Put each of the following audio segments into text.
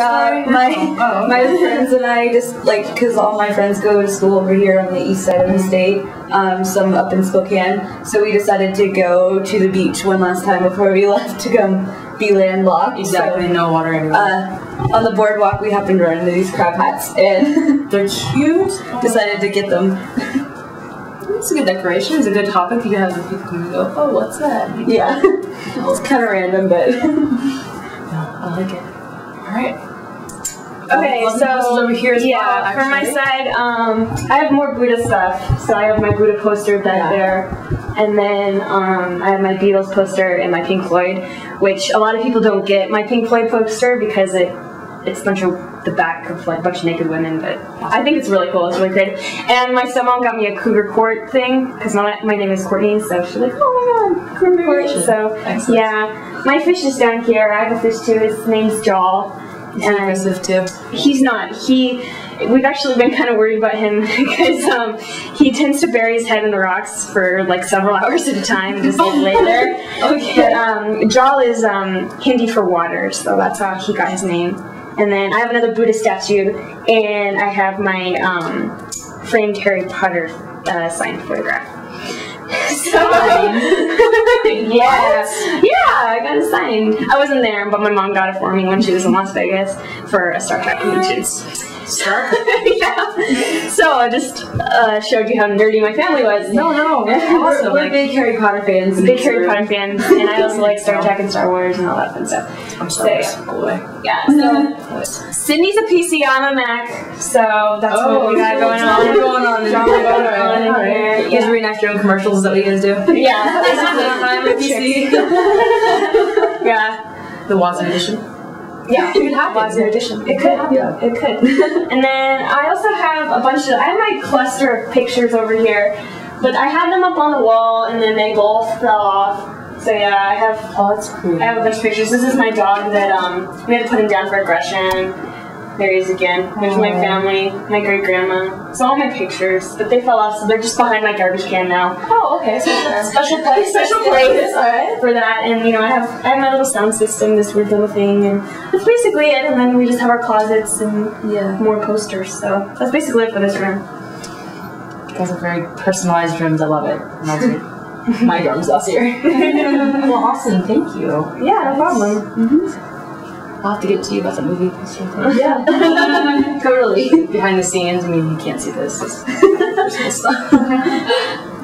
My friends and I just because all my friends go to school over here on the east side of the state, some up in Spokane, so we decided to go to the beach one last time before we left to come be landlocked. Exactly, so, no water anywhere. On the boardwalk we happened to run into these crab hats and they're cute. Decided to get them. It's a good decoration. It's a good topic. You can have the people come and go, oh, what's that? Yeah. It's kind of random, but I like it. Alright. Okay, so over here as well, for my side, I have more Buddha stuff. So I have my Buddha poster back there, and then I have my Beatles poster and my Pink Floyd, which a lot of people don't get my Pink Floyd poster because it's a bunch of the back of like a bunch of naked women, but I think it's really cool. It's really great. And my stepmom got me a cougar court thing because my name is Courtney, so she's like, oh my god, cougar court. So excellent. Yeah, my fish is down here. I have a fish too. His name's Jaw. He's aggressive too. He's not. We've actually been kind of worried about him because he tends to bury his head in the rocks for like several hours at a time and just like lay there. Okay. But Jaw is Hindi for water, so that's how he got his name. And then I have another Buddha statue, and I have my framed Harry Potter signed photograph. So, yeah, I got it signed. I wasn't there, but my mom got it for me when she was in Las Vegas for a Star Trek convention. Yeah. So I just showed you how nerdy my family was. No, awesome. We're big Harry Potter fans. Big Harry Potter fans, and I also like Star Trek and Star Wars and all that fun stuff. I'm Star Wars all the way. Yeah. So Sydney's a PC, I'm a Mac, so that's what we got going on. Drama going on. You guys reenact your own commercials. Is that what you guys do? Yeah. I'm a PC. Yeah. The Wazzu edition. Yeah, it could happen. Wazzu edition. It could happen. Yeah. It could. And then I also have a bunch of. I have my cluster of pictures over here, but I had them up on the wall, and then they both fell off. So yeah, I have. Oh, that's cool. I have a bunch of pictures. This is my dog that we had to put him down for aggression. There he is again. There's my family, my great grandma. It's all my pictures, but they fell off, so they're just behind my garbage can now. Oh, okay. So special place. All right. For that, and I have my little sound system, this weird little thing, and that's basically it. And then we just have our closets and more posters. So that's basically it for this room. You guys have very personalized rooms. I love it. My room's last year. Well, awesome. Thank you. Yeah, no problem. I'll have to get to you about the movie. Yeah. Totally. Behind the scenes, I mean, you can't see this.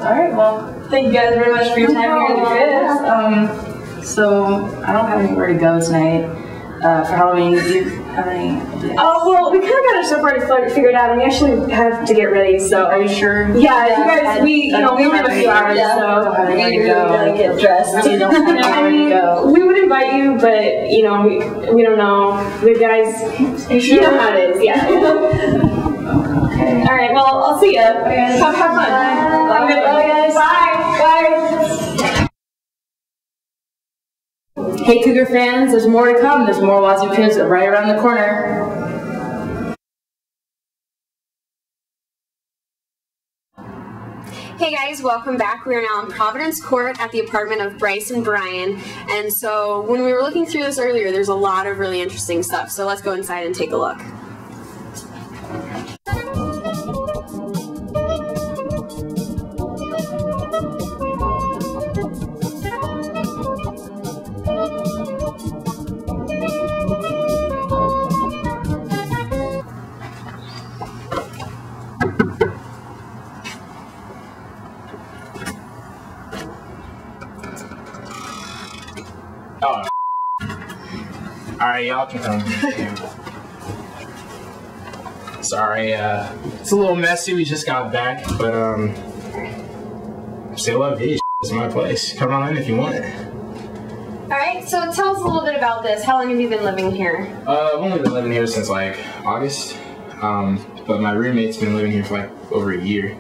Alright, well, thank you guys very much for your time here in the Cribs. So, I don't have anywhere to go tonight. For Halloween, do you have any ideas? Oh, well, we kind of got our stuff already figured out, and we actually have to get ready, so. Are you sure? Yeah, you guys, we only have a few hours, so. We really gotta get dressed. We don't have anywhere to go. We would invite you, but, we don't know. The guys, you know how it is, yeah. Okay. Alright, well, I'll see ya. Have fun. Bye, guys. Bye. Hey Cougar fans, there's more to come. There's more Wazzu Cribs right around the corner. Hey guys, welcome back. We are now in Providence Court at the apartment of Bryce and Brian. And so when we were looking through this earlier, there's a lot of really interesting stuff. So let's go inside and take a look. Oh, alright, y'all can come. Sorry, it's a little messy, we just got back, but, still love this. It's my place. Come on in if you want it. Alright, so tell us a little bit about this. How long have you been living here? I've only been living here since, like, August, but my roommate's been living here for, like, over a year.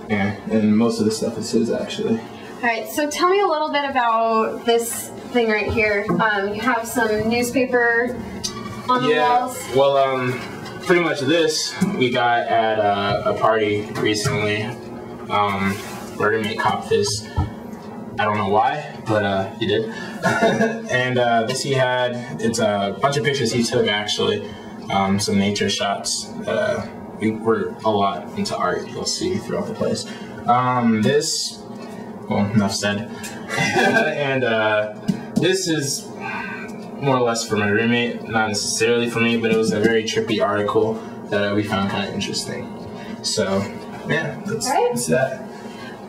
Yeah, and most of the stuff is his, actually. Alright, so tell me a little bit about this thing right here. You have some newspaper on the walls. Well, pretty much this we got at a party recently. Our roommate copped this. I don't know why, but he did. And this he had, it's a bunch of pictures he took actually, some nature shots. We were a lot into art, you'll see throughout the place. This, well, enough said. And this is more or less for my roommate, not necessarily for me, but it was a very trippy article that we found kind of interesting. So, yeah, that's that.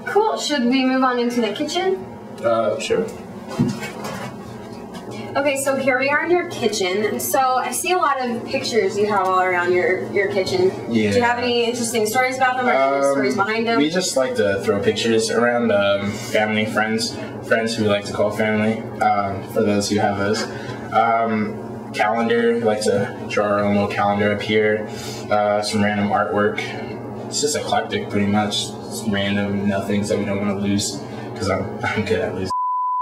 Cool. Should we move on into the kitchen? Sure. Okay, so here we are in your kitchen. So I see a lot of pictures you have all around your kitchen. Yeah. Do you have any interesting stories about them, or any stories behind them? We just like to throw pictures around, family, friends who we like to call family, for those who have those. Calendar, we like to draw our own little calendar up here. Some random artwork. It's just eclectic, pretty much. Some random nothings that we don't want to lose, because I'm good at losing.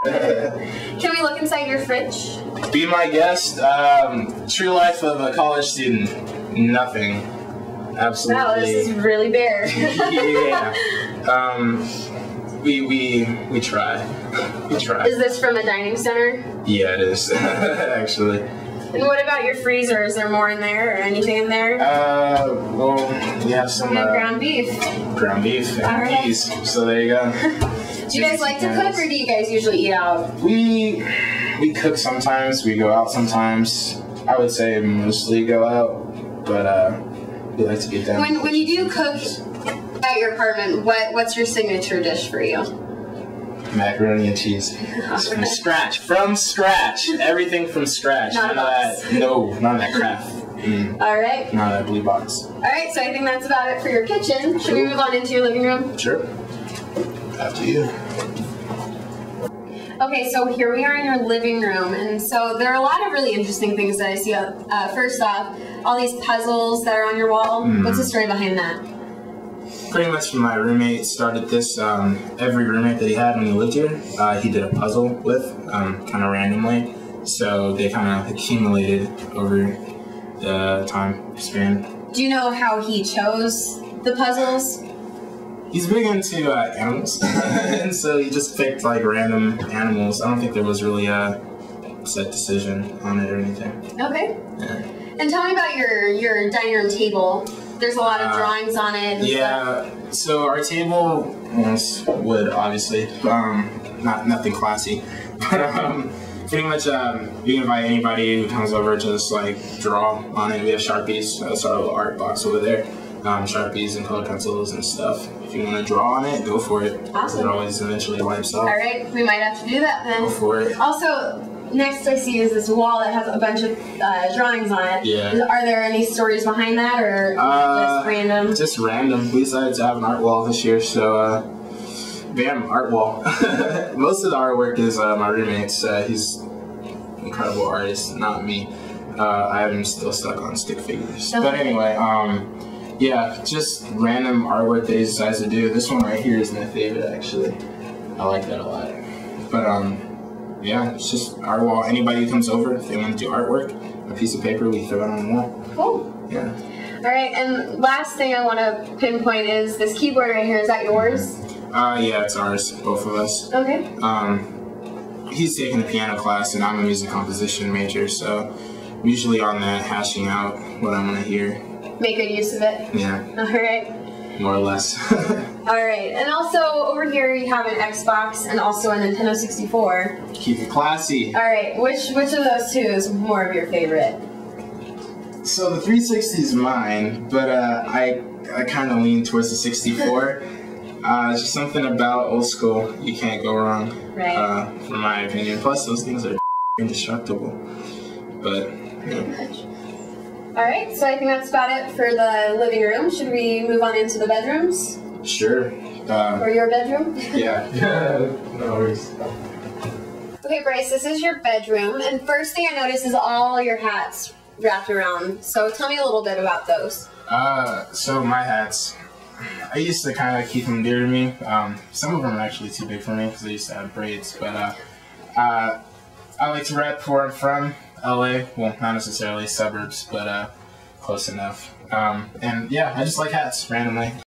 Can we look inside your fridge? Be my guest. True life of a college student. Nothing. Absolutely. Wow, this is really bare. Yeah. We try. We try. Is this from a dining center? Yeah, it is. Actually. And what about your freezer? Is there more in there, or anything in there? Well, we have some ground beef. Ground beef and Alright. peas. So there you go. Do you guys like to cook, or do you guys usually eat out? We cook sometimes. We go out sometimes. I would say mostly go out, but we like to get down. When you do cook at your apartment, what's your signature dish for you? Macaroni and cheese. From scratch. Everything from scratch. Not a None of box. that. No, none of that crap. All right. None of that blue box. All right. So I think that's about it for your kitchen. Should we move on into your living room? Sure. After you. Okay, so here we are in your living room, and so there are a lot of really interesting things that I see. First off, all these puzzles that are on your wall. What's the story behind that? Pretty much my roommate started this, every roommate that he had when he lived here, he did a puzzle with, kind of randomly. So they kind of accumulated over the time span. Do you know how he chose the puzzles? He's big into animals, and so he just picked like random animals. I don't think there was really a set decision on it or anything. Okay. Yeah. And tell me about your dining room table. There's a lot of drawings on it. And yeah. stuff. So our table was wood, obviously. Nothing classy, but pretty much you can invite anybody who comes over, just like draw on it. We have Sharpies. That's our little art box over there. Sharpies and colored pencils and stuff. If you want to draw on it, go for it. Awesome. It always eventually wipes off. All right, we might have to do that then. Go for it. Also, next I see is this wall that has a bunch of drawings on it. Yeah. Are there any stories behind that, or just random? Just random. We decided to have an art wall this year, so bam, art wall. Most of the artwork is my roommate's. He's an incredible artist, not me. I am still stuck on stick figures. Okay. But anyway, yeah, just random artwork that he decides to do. This one right here is my favorite, actually. I like that a lot. But yeah, it's just art wall. Anybody who comes over, if they want to do artwork, a piece of paper, we throw it on the wall. Cool. Yeah. All right, and last thing I want to pinpoint is this keyboard right here. Is that yours? Yeah, it's ours, both of us. Okay. He's taking a piano class, and I'm a music composition major, so I'm usually on that, hashing out what I want to hear. Make good use of it. Yeah, All right. more or less. All right, and also over here you have an Xbox and also a Nintendo 64. Keep it classy. All right, which of those two is more of your favorite? So the 360 is mine, but I kind of lean towards the 64. It's just something about old school you can't go wrong, Right. from my opinion. Plus, those things are indestructible. But yeah. All right, so I think that's about it for the living room. Should we move on into the bedrooms? Sure. Or your bedroom? Yeah. No worries. Okay, Bryce, this is your bedroom, and first thing I notice is all your hats wrapped around. So tell me a little bit about those. So my hats, I used to kind of keep them dear to me. Some of them are actually too big for me because I used to have braids, but I like to rep where I'm from, LA. Well, not necessarily suburbs, but close enough. And yeah, I just like hats randomly.